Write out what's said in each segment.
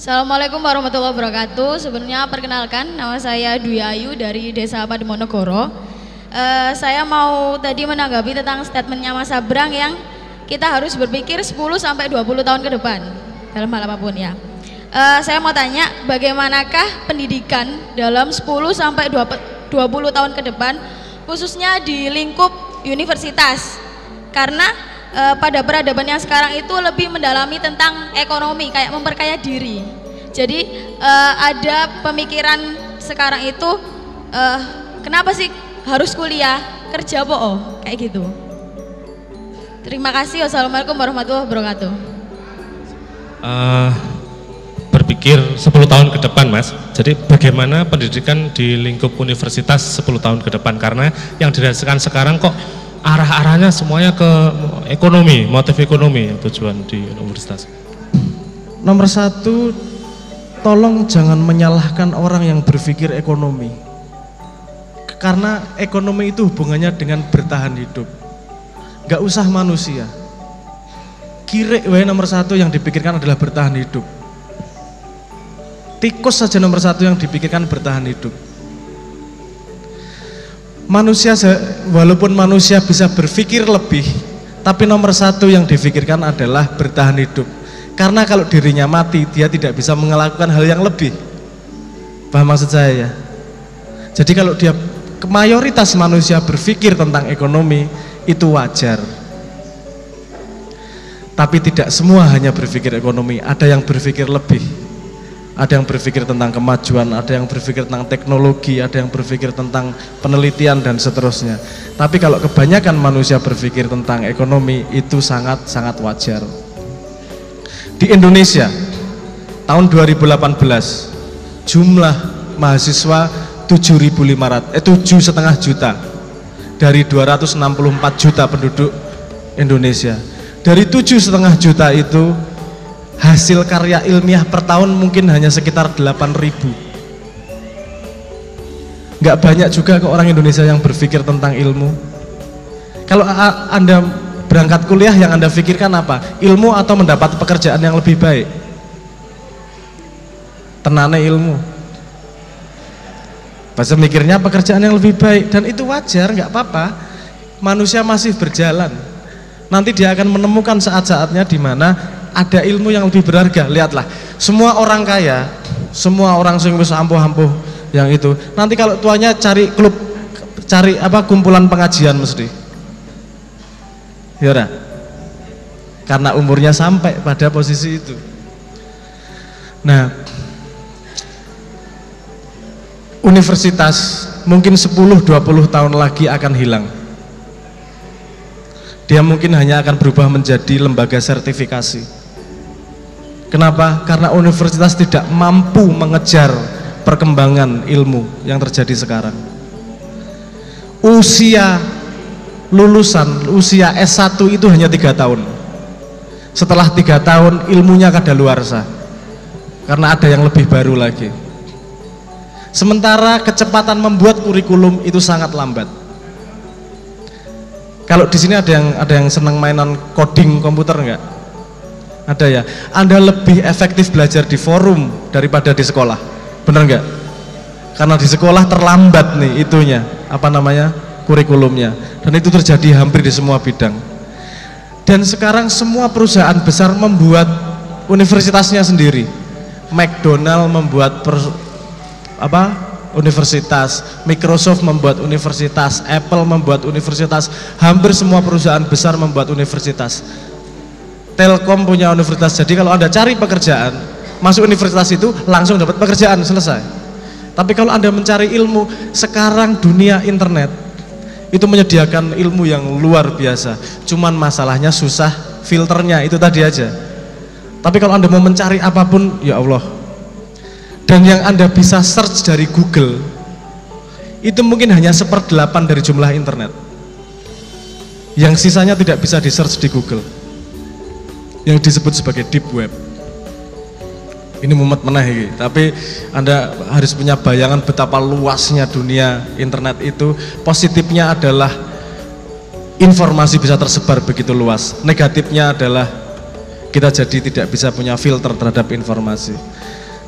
Assalamualaikum warahmatullahi wabarakatuh. Sebelumnya perkenalkan, nama saya Dwi Ayu dari Desa Pademonegoro. Saya mau tadi menanggapi tentang statementnya Mas Abrang yang kita harus berpikir 10-20 tahun ke depan dalam hal apapun ya. Saya mau tanya, bagaimanakah pendidikan dalam 10-20 tahun ke depan, khususnya di lingkup universitas? Karena pada peradaban yang sekarang itu lebih mendalami tentang ekonomi, kayak memperkaya diri. Jadi ada pemikiran sekarang itu kenapa sih harus kuliah, kerja bohong, kayak gitu. Terima kasih. Wassalamualaikum warahmatullahi wabarakatuh. Berpikir 10 tahun ke depan, Mas. Jadi bagaimana pendidikan di lingkup universitas 10 tahun ke depan, karena yang dirasakan sekarang kok arah-arahnya semuanya ke ekonomi, motif ekonomi tujuan di universitas. Nomor satu, tolong jangan menyalahkan orang yang berpikir ekonomi, karena ekonomi itu hubungannya dengan bertahan hidup. Gak usah manusia, kira nomor satu yang dipikirkan adalah bertahan hidup. Tikus saja nomor satu yang dipikirkan bertahan hidup. Manusia, walaupun manusia bisa berpikir lebih, tapi nomor satu yang difikirkan adalah bertahan hidup. Karena kalau dirinya mati, dia tidak bisa melakukan hal yang lebih. Paham maksud saya ya? Jadi kalau dia, mayoritas manusia berpikir tentang ekonomi, itu wajar. Tapi tidak semua hanya berpikir ekonomi, ada yang berpikir lebih. Ada yang berpikir tentang kemajuan, ada yang berpikir tentang teknologi, ada yang berpikir tentang penelitian dan seterusnya. Tapi kalau kebanyakan manusia berpikir tentang ekonomi, itu sangat-sangat wajar. Di Indonesia tahun 2018 jumlah mahasiswa 7,5 juta dari 264 juta penduduk Indonesia. Dari 7,5 juta itu hasil karya ilmiah per tahun mungkin hanya sekitar 8.000. Nggak banyak juga ke orang Indonesia yang berpikir tentang ilmu. Kalau Anda berangkat kuliah, yang Anda pikirkan apa? Ilmu atau mendapat pekerjaan yang lebih baik? Tenane ilmu. Bahasa mikirnya pekerjaan yang lebih baik, dan itu wajar, nggak apa-apa. Manusia masih berjalan. Nanti dia akan menemukan saat-saatnya di mana ada ilmu yang lebih berharga. Lihatlah, semua orang kaya, semua orang sing wis ampuh-ampuh yang itu, nanti kalau tuanya cari klub, cari kumpulan pengajian mesti. Ya ora? Karena umurnya sampai pada posisi itu. Nah, universitas mungkin 10-20 tahun lagi akan hilang. Dia mungkin hanya akan berubah menjadi lembaga sertifikasi. Kenapa? Karena universitas tidak mampu mengejar perkembangan ilmu yang terjadi sekarang. Usia lulusan, usia S1 itu hanya 3 tahun. Setelah 3 tahun ilmunya kadaluarsa, karena ada yang lebih baru lagi. Sementara kecepatan membuat kurikulum itu sangat lambat. Kalau di sini ada yang senang mainan coding komputer enggak? Ada ya. Anda lebih efektif belajar di forum daripada di sekolah, bener enggak? Karena di sekolah terlambat nih itunya, kurikulumnya, dan itu terjadi hampir di semua bidang. Dan sekarang semua perusahaan besar membuat universitasnya sendiri. McDonald membuat universitas, Microsoft membuat universitas, Apple membuat universitas, hampir semua perusahaan besar membuat universitas. Telkom punya universitas. Jadi kalau Anda cari pekerjaan, masuk universitas itu langsung dapat pekerjaan, selesai. Tapi kalau Anda mencari ilmu, sekarang dunia internet itu menyediakan ilmu yang luar biasa. Cuman masalahnya susah filternya, itu tadi aja. Tapi kalau Anda mau mencari apapun, ya Allah. Dan yang Anda bisa search dari Google itu mungkin hanya 1/8 dari jumlah internet. Yang sisanya tidak bisa di search di Google, yang disebut sebagai deep web. Ini mumet meneh iki, tapi Anda harus punya bayangan betapa luasnya dunia internet itu. Positifnya adalah informasi bisa tersebar begitu luas. Negatifnya adalah kita jadi tidak bisa punya filter terhadap informasi.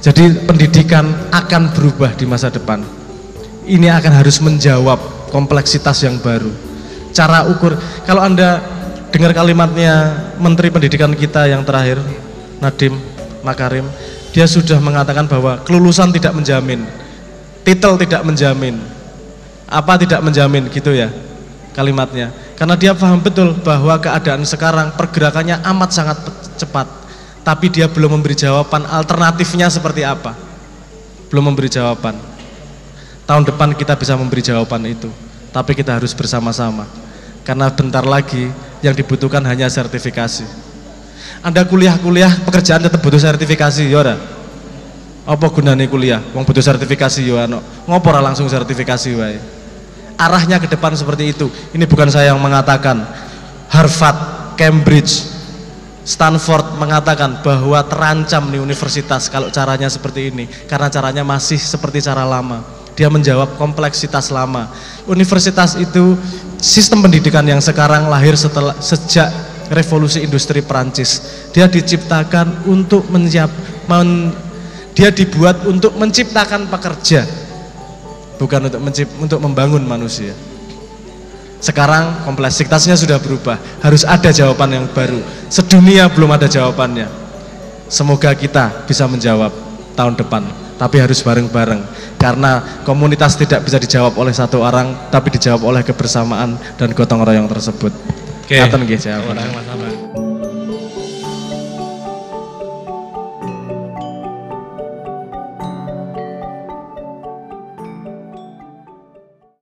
Jadi pendidikan akan berubah di masa depan. Ini akan harus menjawab kompleksitas yang baru. Cara ukur, kalau Anda dengar kalimatnya Menteri Pendidikan kita yang terakhir, Nadiem Makarim, dia sudah mengatakan bahwa kelulusan tidak menjamin, titel tidak menjamin, apa tidak menjamin gitu ya kalimatnya. Karena dia paham betul bahwa keadaan sekarang pergerakannya amat sangat cepat, tapi dia belum memberi jawaban alternatifnya seperti apa. Belum memberi jawaban. Tahun depan kita bisa memberi jawaban itu, tapi kita harus bersama-sama. Karena bentar lagi yang dibutuhkan hanya sertifikasi. Anda kuliah-kuliah, pekerjaan tetap butuh sertifikasi, ya ora? Apa gunanya kuliah? Wong butuh sertifikasi ya ano. Ngopo ora langsung sertifikasi wae. Arahnya ke depan seperti itu. Ini bukan saya yang mengatakan. Harvard, Cambridge, Stanford mengatakan bahwa terancam nih universitas kalau caranya seperti ini, karena caranya masih seperti cara lama. Dia menjawab kompleksitas lama. Universitas itu sistem pendidikan yang sekarang lahir sejak revolusi industri Perancis. Dia diciptakan untuk dia dibuat untuk menciptakan pekerja, bukan untuk membangun manusia. Sekarang kompleksitasnya sudah berubah, harus ada jawaban yang baru. Sedunia belum ada jawabannya. Semoga kita bisa menjawab tahun depan, tapi harus bareng-bareng. Karena komunitas tidak bisa dijawab oleh satu orang, tapi dijawab oleh kebersamaan dan gotong royong tersebut. Oke. Ngaten nggih jawaban.